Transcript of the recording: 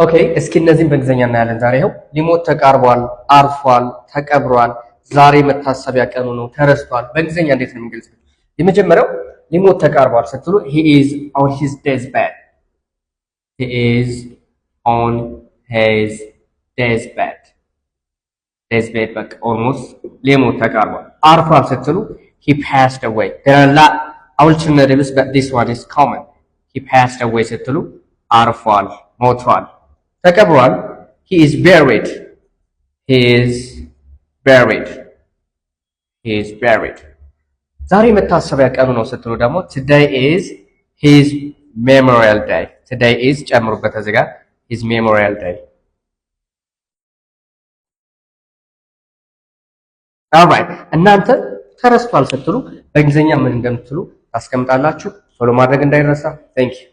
ኦኬ እስኪ እነዚህን በእንግሊዘኛ እናያለን ዛሬ ይኸው ሊሞት ተቃርቧል አርፏል ተቀብሯል ዛሬ መታሰቢያ ቀኑ ነው ተረስቷል በእንግሊዘኛ እንዴት ነው የምንገልጸው የመጀመሪያው ሊሞት ተቃርቧል ስትሉ he is on his deathbed በቃ almost ሊሞት ተቃርቧል አርፏል ስትሉ he passed away there are a lot alternatives but this one is common he passed away ስትሉ አርፏል ሞቷል ተቀብሯል he is buried ዛሬ መታሰቢያ ቀኑ ነው ስትሉ ደግሞ today is his memorial day today is ጨምሩበት እዚህ ጋር his memorial day alright እናንተ ተረስቷል ስትሉ በእንግሊዘኛ ምን እንደምትሉ ታስቀምጣላችሁ ፎሎ ማድረግ እንዳይረሳ thank you